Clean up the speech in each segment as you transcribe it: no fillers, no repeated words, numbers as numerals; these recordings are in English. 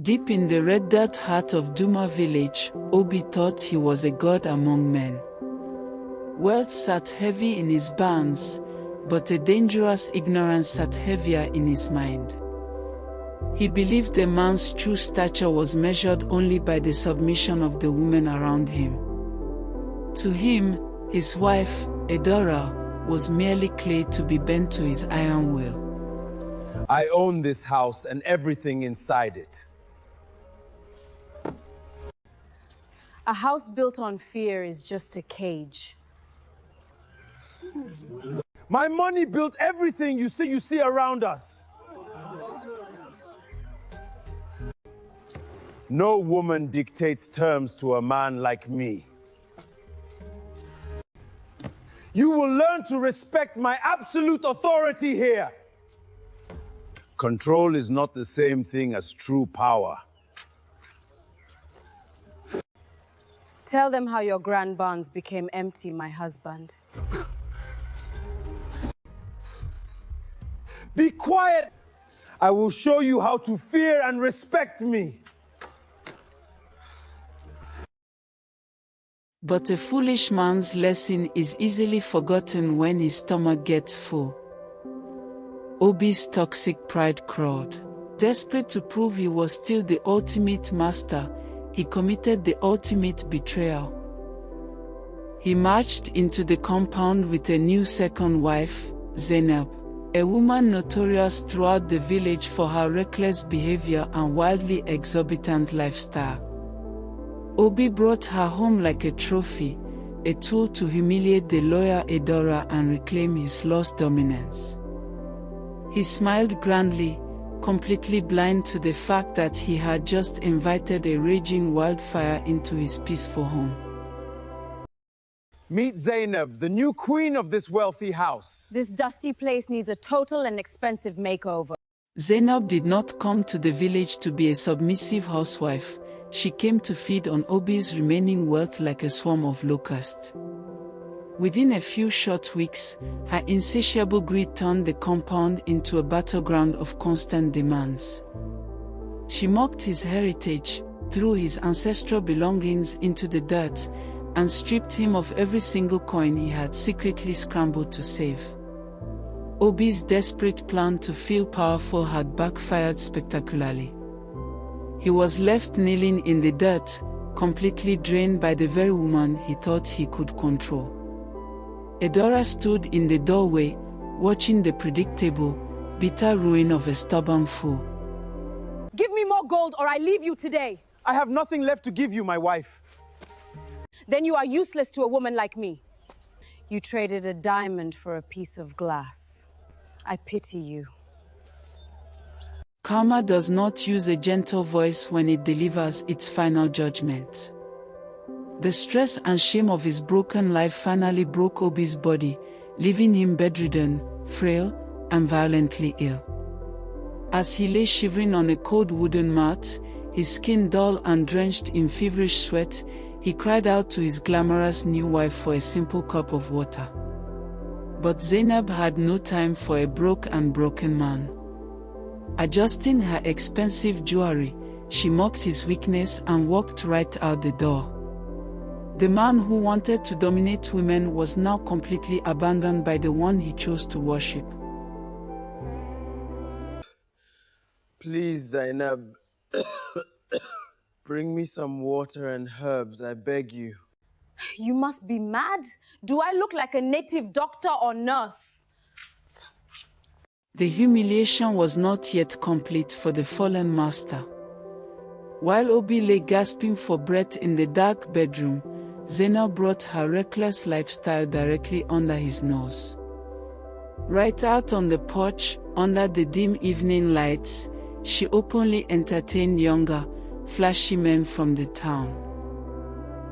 Deep in the red dirt heart of Duma village, Obi thought he was a god among men. Wealth sat heavy in his barns, but a dangerous ignorance sat heavier in his mind. He believed a man's true stature was measured only by the submission of the women around him. To him, his wife, Edora, was merely clay to be bent to his iron will. I own this house and everything inside it. A house built on fear is just a cage. My money built everything you see around us. No woman dictates terms to a man like me. You will learn to respect my absolute authority here. Control is not the same thing as true power. Tell them how your grand barns became empty, my husband. Be quiet! I will show you how to fear and respect me. But a foolish man's lesson is easily forgotten when his stomach gets full. Obi's toxic pride crawled. Desperate to prove he was still the ultimate master, he committed the ultimate betrayal. He marched into the compound with a new second wife, Zainab, a woman notorious throughout the village for her reckless behavior and wildly exorbitant lifestyle. Obi brought her home like a trophy, a tool to humiliate the lawyer Edora and reclaim his lost dominance. He smiled grandly, completely blind to the fact that he had just invited a raging wildfire into his peaceful home. Meet Zainab, the new queen of this wealthy house. This dusty place needs a total and expensive makeover. Zainab did not come to the village to be a submissive housewife. She came to feed on Obi's remaining wealth like a swarm of locusts. Within a few short weeks, her insatiable greed turned the compound into a battleground of constant demands. She mocked his heritage, threw his ancestral belongings into the dirt, and stripped him of every single coin he had secretly scrambled to save. Obi's desperate plan to feel powerful had backfired spectacularly. He was left kneeling in the dirt, completely drained by the very woman he thought he could control. Edora stood in the doorway, watching the predictable, bitter ruin of a stubborn fool. Give me more gold or I leave you today. I have nothing left to give you, my wife. Then you are useless to a woman like me. You traded a diamond for a piece of glass. I pity you. Karma does not use a gentle voice when it delivers its final judgment. The stress and shame of his broken life finally broke Obi's body, leaving him bedridden, frail, and violently ill. As he lay shivering on a cold wooden mat, his skin dull and drenched in feverish sweat, he cried out to his glamorous new wife for a simple cup of water. But Zainab had no time for a broke and broken man. Adjusting her expensive jewelry, she mocked his weakness and walked right out the door. The man who wanted to dominate women was now completely abandoned by the one he chose to worship. Please, Zainab, bring me some water and herbs, I beg you. You must be mad. Do I look like a native doctor or nurse? The humiliation was not yet complete for the fallen master. While Obi lay gasping for breath in the dark bedroom, Zainab brought her reckless lifestyle directly under his nose. Right out on the porch, under the dim evening lights, she openly entertained younger, flashy men from the town.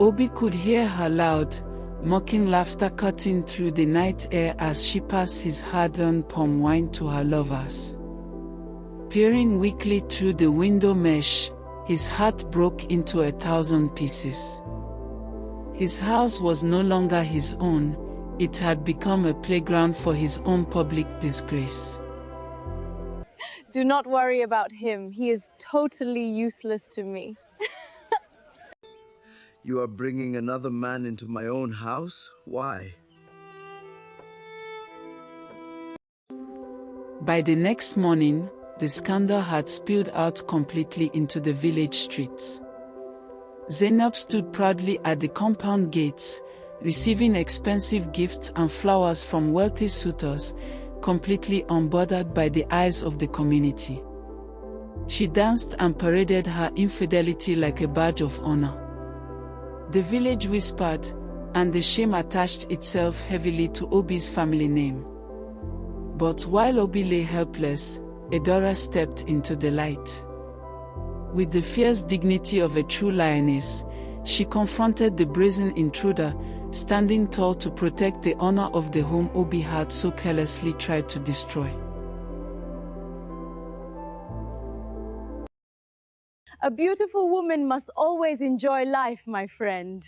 Obi could hear her loud, mocking laughter cutting through the night air as she passed his hard-earned palm wine to her lovers. Peering weakly through the window mesh, his heart broke into 1,000 pieces. His house was no longer his own, it had become a playground for his own public disgrace. Do not worry about him. He is totally useless to me. You are bringing another man into my own house? Why? By the next morning, the scandal had spilled out completely into the village streets. Zainab stood proudly at the compound gates, receiving expensive gifts and flowers from wealthy suitors, completely unbothered by the eyes of the community. She danced and paraded her infidelity like a badge of honor. The village whispered, and the shame attached itself heavily to Obi's family name. But while Obi lay helpless, Edora stepped into the light. With the fierce dignity of a true lioness, she confronted the brazen intruder, standing tall to protect the honor of the home Obi had so carelessly tried to destroy. A beautiful woman must always enjoy life, my friend.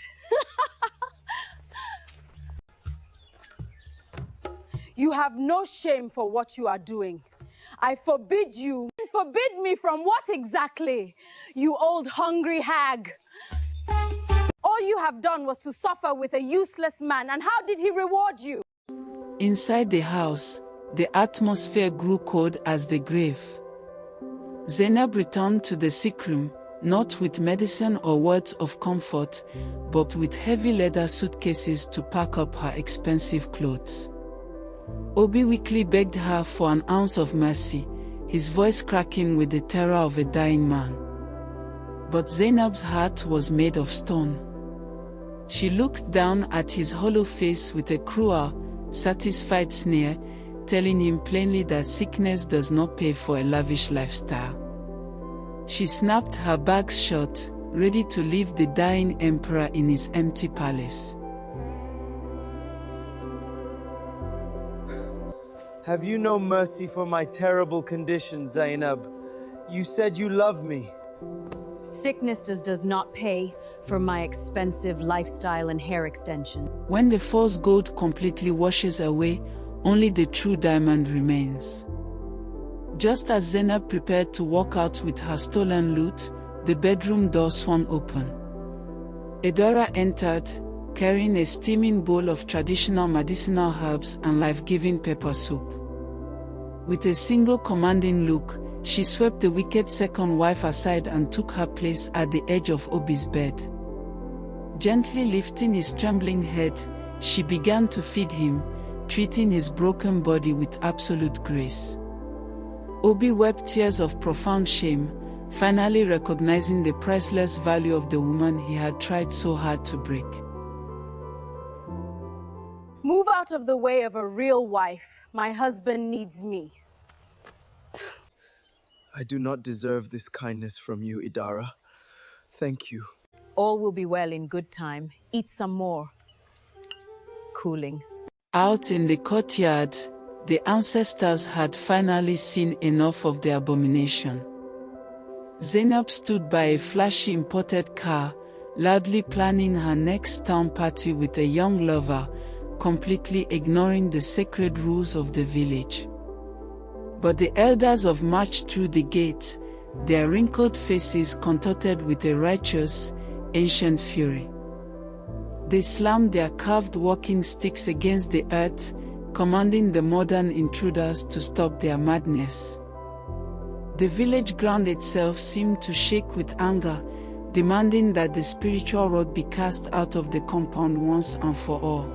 You have no shame for what you are doing. I forbid you. Forbid me from what exactly? You old hungry hag. All you have done was to suffer with a useless man, and how did he reward you? Inside the house, the atmosphere grew cold as the grave. Zainab returned to the sick room, not with medicine or words of comfort, but with heavy leather suitcases to pack up her expensive clothes. Obi weakly begged her for an ounce of mercy, his voice cracking with the terror of a dying man. But Zainab's heart was made of stone. She looked down at his hollow face with a cruel, satisfied sneer, telling him plainly that sickness does not pay for a lavish lifestyle. She snapped her bags shut, ready to leave the dying emperor in his empty palace. Have you no mercy for my terrible condition, Zainab? You said you love me. Sickness does not pay for my expensive lifestyle and hair extension. When the false gold completely washes away, only the true diamond remains. Just as Zainab prepared to walk out with her stolen loot, the bedroom door swung open. Edora entered, carrying a steaming bowl of traditional medicinal herbs and life-giving pepper soup. With a single commanding look, she swept the wicked second wife aside and took her place at the edge of Obi's bed. Gently lifting his trembling head, she began to feed him, treating his broken body with absolute grace. Obi wept tears of profound shame, finally recognizing the priceless value of the woman he had tried so hard to break. Move out of the way of a real wife. My husband needs me. I do not deserve this kindness from you, Idara. Thank you. All will be well in good time. Eat some more. Cooling. Out in the courtyard, the ancestors had finally seen enough of the abomination. Zainab stood by a flashy imported car, loudly planning her next town party with a young lover, completely ignoring the sacred rules of the village. But the elders of marched through the gate, their wrinkled faces contorted with a righteous, ancient fury. They slammed their carved walking sticks against the earth, commanding the modern intruders to stop their madness. The village ground itself seemed to shake with anger, demanding that the spiritual rod be cast out of the compound once and for all.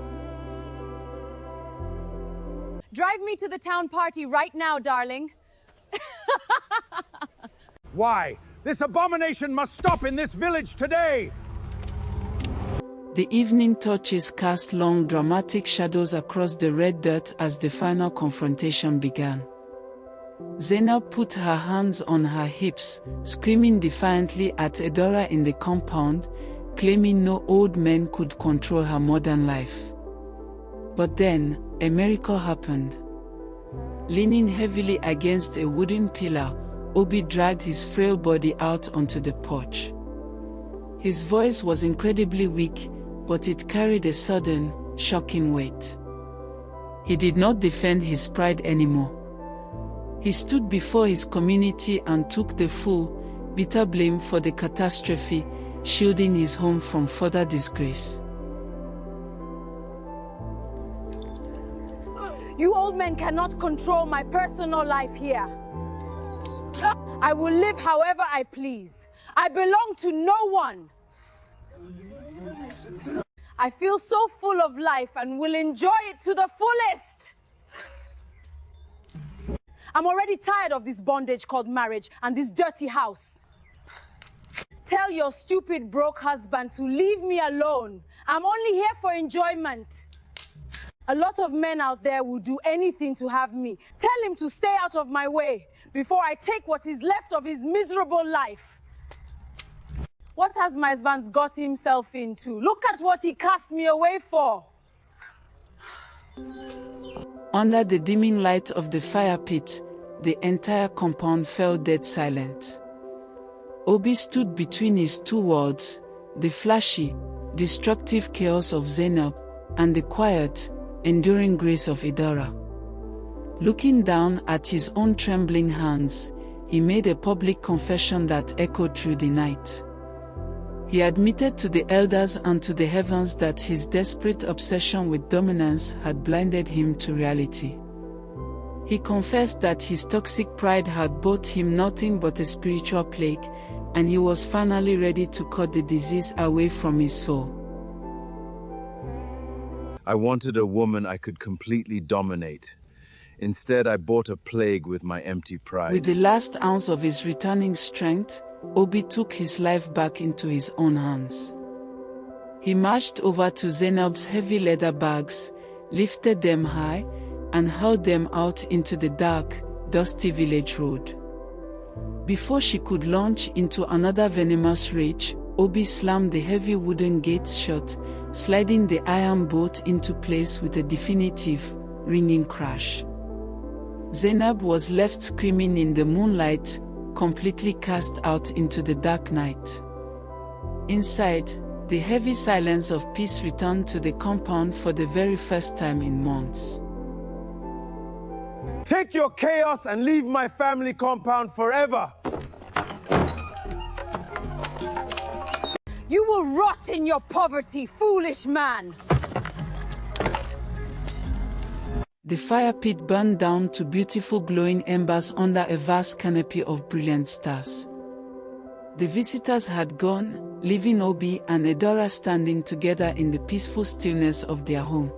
Drive me to the town party right now, darling. Why? This abomination must stop in this village today! The evening torches cast long dramatic shadows across the red dirt as the final confrontation began. Zainab put her hands on her hips, screaming defiantly at Edora in the compound, claiming no old man could control her modern life. But then, a miracle happened. Leaning heavily against a wooden pillar, Obi dragged his frail body out onto the porch. His voice was incredibly weak, but it carried a sudden, shocking weight. He did not defend his pride anymore. He stood before his community and took the full, bitter blame for the catastrophe, shielding his home from further disgrace. You old men cannot control my personal life here. I will live however I please. I belong to no one. I feel so full of life and will enjoy it to the fullest. I'm already tired of this bondage called marriage and this dirty house. Tell your stupid broke husband to leave me alone. I'm only here for enjoyment. A lot of men out there will do anything to have me. Tell him to stay out of my way before I take what is left of his miserable life. What has my husband got himself into? Look at what he cast me away for. Under the dimming light of the fire pit, the entire compound fell dead silent. Obi stood between his two worlds, the flashy, destructive chaos of Zainab, and the quiet, enduring grace of Idara. Looking down at his own trembling hands, he made a public confession that echoed through the night. He admitted to the elders and to the heavens that his desperate obsession with dominance had blinded him to reality. He confessed that his toxic pride had brought him nothing but a spiritual plague, and he was finally ready to cut the disease away from his soul. I wanted a woman I could completely dominate. Instead, I bought a plague with my empty pride. With the last ounce of his returning strength, Obi took his life back into his own hands. He marched over to Zainab's heavy leather bags, lifted them high, and hurled them out into the dark, dusty village road. Before she could launch into another venomous rage, Obi slammed the heavy wooden gates shut, sliding the iron bolt into place with a definitive, ringing crash. Zainab was left screaming in the moonlight, completely cast out into the dark night. Inside, the heavy silence of peace returned to the compound for the very first time in months. Take your chaos and leave my family compound forever. You will rot in your poverty, foolish man. The fire pit burned down to beautiful glowing embers under a vast canopy of brilliant stars. The visitors had gone, leaving Obi and Edora standing together in the peaceful stillness of their home.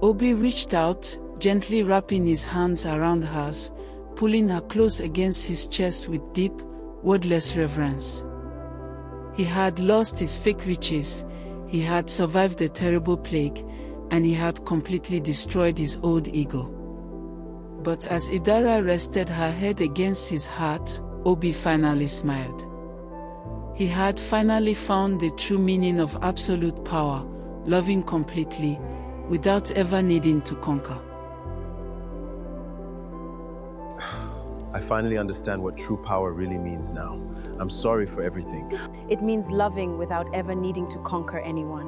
Obi reached out, gently wrapping his hands around hers, pulling her close against his chest with deep, wordless reverence. He had lost his fake riches, he had survived the terrible plague, and he had completely destroyed his old ego. But as Idara rested her head against his heart, Obi finally smiled. He had finally found the true meaning of absolute power, loving completely, without ever needing to conquer. I finally understand what true power really means now. I'm sorry for everything. It means loving without ever needing to conquer anyone.